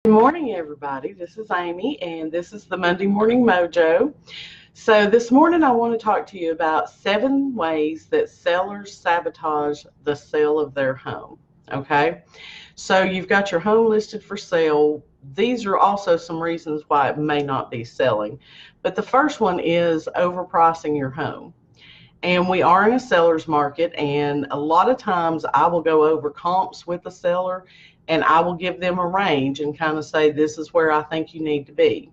Good morning, everybody. This is Amy, and this is the Monday Morning Mojo. So this morning I want to talk to you about 7 ways that sellers sabotage the sale of their home. Okay, so you've got your home listed for sale. These are also some reasons why it may not be selling. But the first one is overpricing your home. And we are in a seller's market, and a lot of times I will go over comps with the seller and I will give them a range and kind of say, this is where I think you need to be.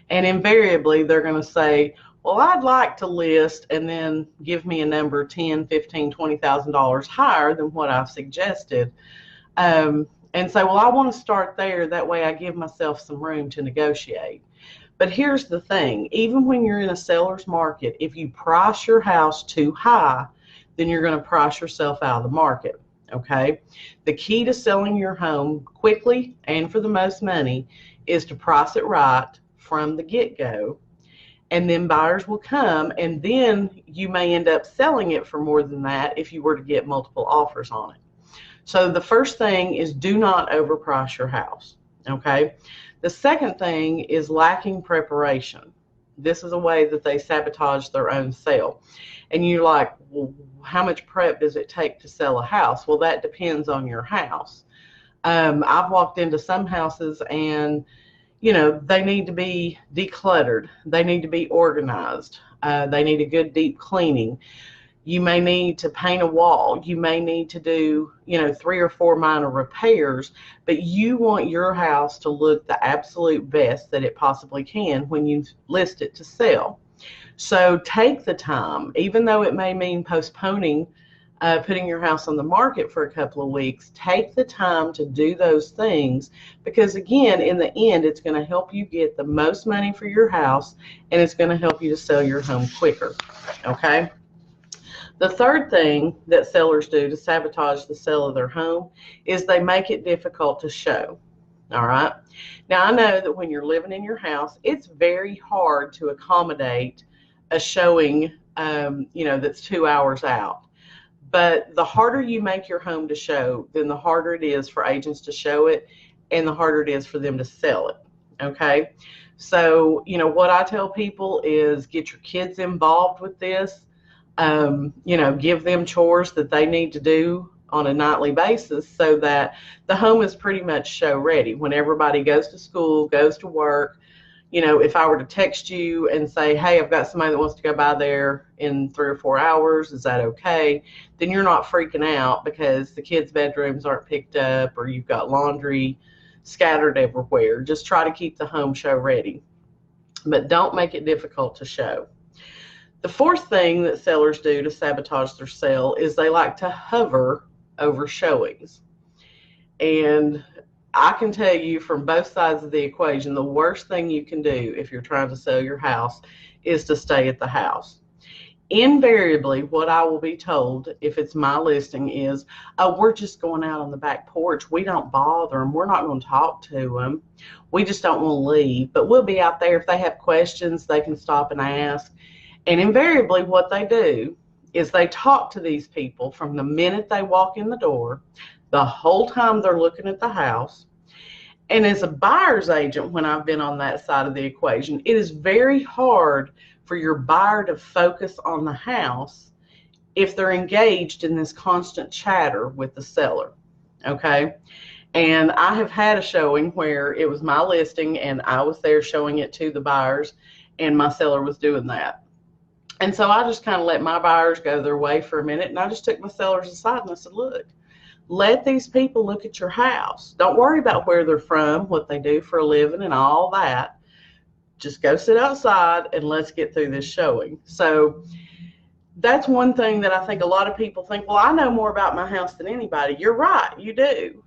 And invariably they're going to say, well, I'd like to list, and then give me a number $10, $15, $20,000 higher than what I've suggested. And say, well, I want to start there. That way I give myself some room to negotiate. But here's the thing, even when you're in a seller's market, if you price your house too high, then you're going to price yourself out of the market. Okay? The key to selling your home quickly and for the most money is to price it right from the get-go. And then buyers will come, and then you may end up selling it for more than that if you were to get multiple offers on it. So the first thing is, do not overprice your house. Okay? The second thing is lacking preparation. This is a way that they sabotage their own sale. And you're like, well, how much prep does it take to sell a house? Well, that depends on your house. I've walked into some houses and, they need to be decluttered. They need to be organized. They need a good deep cleaning. You may need to paint a wall. You may need to do, 3 or 4 minor repairs, but you want your house to look the absolute best that it possibly can when you list it to sell. So take the time, even though it may mean postponing putting your house on the market for a couple of weeks, take the time to do those things, because again, in the end, it's going to help you get the most money for your house, and it's going to help you to sell your home quicker. Okay? The third thing that sellers do to sabotage the sale of their home is they make it difficult to show. All right. Now, I know that when you're living in your house, it's very hard to accommodate a showing, that's 2 hours out. But the harder you make your home to show, then the harder it is for agents to show it, and the harder it is for them to sell it. Okay. So, what I tell people is get your kids involved with this. Give them chores that they need to do on a nightly basis so that the home is pretty much show ready. When everybody goes to school, goes to work, if I were to text you and say, hey, I've got somebody that wants to go by there in 3 or 4 hours, is that okay? Then you're not freaking out because the kids' bedrooms aren't picked up or you've got laundry scattered everywhere. Just try to keep the home show ready, but don't make it difficult to show. The fourth thing that sellers do to sabotage their sale is they like to hover over showings. And I can tell you from both sides of the equation, the worst thing you can do if you're trying to sell your house is to stay at the house. Invariably, what I will be told if it's my listing is, oh, we're just going out on the back porch. We don't bother them. We're not going to talk to them. We just don't want to leave. But we'll be out there. If they have questions, they can stop and ask. And invariably what they do is they talk to these people from the minute they walk in the door, the whole time they're looking at the house. And as a buyer's agent, when I've been on that side of the equation, it is very hard for your buyer to focus on the house if they're engaged in this constant chatter with the seller. Okay? And I have had a showing where it was my listing and I was there showing it to the buyers, and my seller was doing that. And so I just kind of let my buyers go their way for a minute, and I just took my sellers aside and I said, look, let these people look at your house. Don't worry about where they're from, what they do for a living and all that. Just go sit outside and let's get through this showing. So that's one thing that I think a lot of people think, well, I know more about my house than anybody. You're right, you do.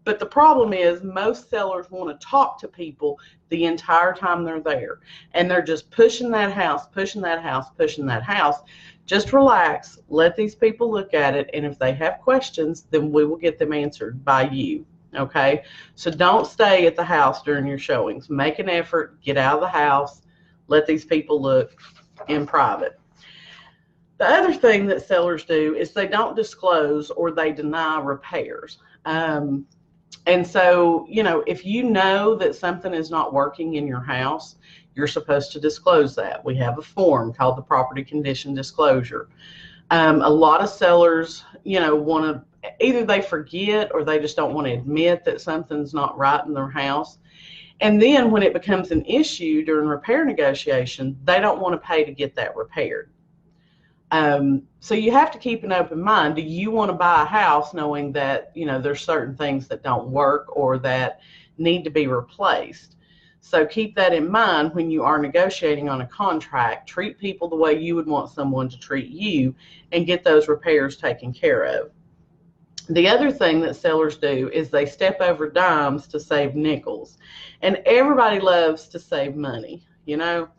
But the problem is most sellers want to talk to people the entire time they're there. And they're just pushing that house, pushing that house, pushing that house. Just relax, let these people look at it, and if they have questions, then we will get them answered by you. Okay? So don't stay at the house during your showings. Make an effort, get out of the house, let these people look in private. The other thing that sellers do is they don't disclose or they deny repairs. And so, you know, if you know that something is not working in your house, you're supposed to disclose that. We have a form called the property condition disclosure. A lot of sellers, you know, want to, either they forget or they just don't want to admit that something's not right in their house. And then when it becomes an issue during repair negotiation, they don't want to pay to get that repaired. So you have to keep an open mind. Do you want to buy a house knowing that, you know, there's certain things that don't work or that need to be replaced? So keep that in mind when you are negotiating on a contract. Treat people the way you would want someone to treat you and get those repairs taken care of. The other thing that sellers do is they step over dimes to save nickels. And everybody loves to save money, you know.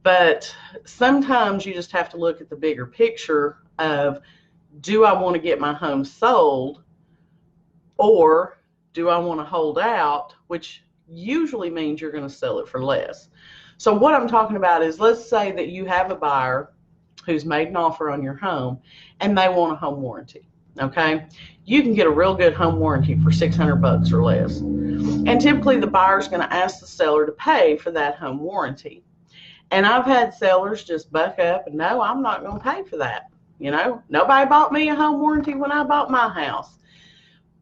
But sometimes you just have to look at the bigger picture of, do I want to get my home sold, or do I want to hold out, which usually means you're going to sell it for less. So what I'm talking about is, let's say that you have a buyer who's made an offer on your home and they want a home warranty. Okay, you can get a real good home warranty for $600 or less. And typically the buyer's going to ask the seller to pay for that home warranty. And I've had sellers just buck up and, no, I'm not going to pay for that. You know, nobody bought me a home warranty when I bought my house.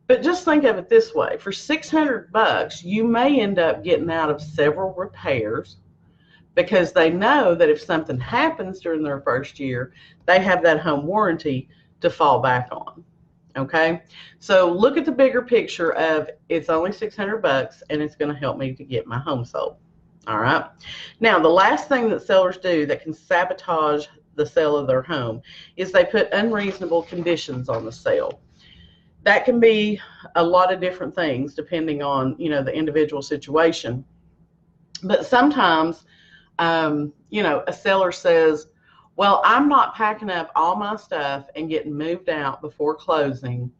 But just think of it this way. For $600, you may end up getting out of several repairs because they know that if something happens during their first year, they have that home warranty to fall back on. Okay, so look at the bigger picture of, it's only $600 and it's going to help me to get my home sold. All right. Now, the last thing that sellers do that can sabotage the sale of their home is they put unreasonable conditions on the sale. That can be a lot of different things depending on, you know, the individual situation. But sometimes, you know, a seller says, well, I'm not packing up all my stuff and getting moved out before closing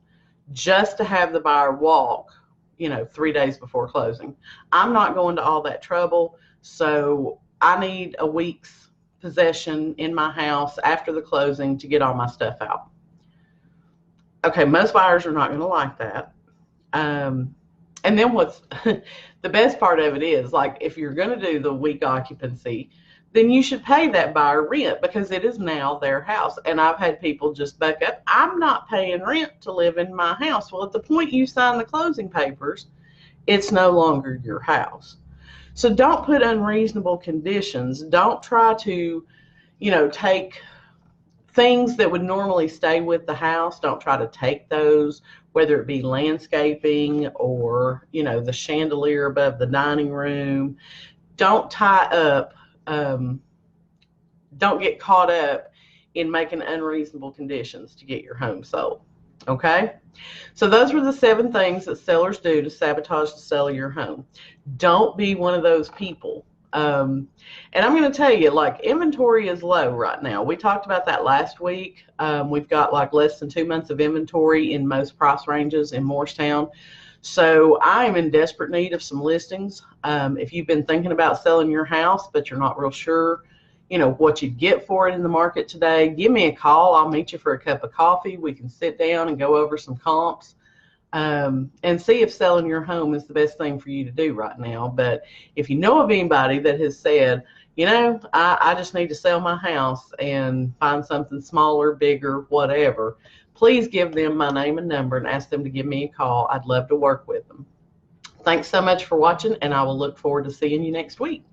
just to have the buyer walk, you know, 3 days before closing. I'm not going to all that trouble, so I need a week's possession in my house after the closing to get all my stuff out. Okay, most buyers are not going to like that. And then what's the best part of it is, like, if you're going to do the week occupancy, then you should pay that buyer rent because it is now their house. And I've had people just buck up, I'm not paying rent to live in my house. Well, at the point you sign the closing papers, it's no longer your house. So don't put unreasonable conditions. Don't try to, you know, take things that would normally stay with the house. Don't try to take those, whether it be landscaping or, you know, the chandelier above the dining room. Don't tie up, don't get caught up in making unreasonable conditions to get your home sold. Okay, so those were the 7 things that sellers do to sabotage the sale of your home. Don't be one of those people. And I'm going to tell you, like, inventory is low right now. We talked about that last week. We've got like less than 2 months of inventory in most price ranges in Morristown. So I am in desperate need of some listings. If you've been thinking about selling your house, but you're not real sure, you know, what you'd get for it in the market today, give me a call. I'll meet you for a cup of coffee. We can sit down and go over some comps and see if selling your home is the best thing for you to do right now. But if you know of anybody that has said, you know, I just need to sell my house and find something smaller, bigger, whatever, please give them my name and number and ask them to give me a call. I'd love to work with them. Thanks so much for watching, and I will look forward to seeing you next week.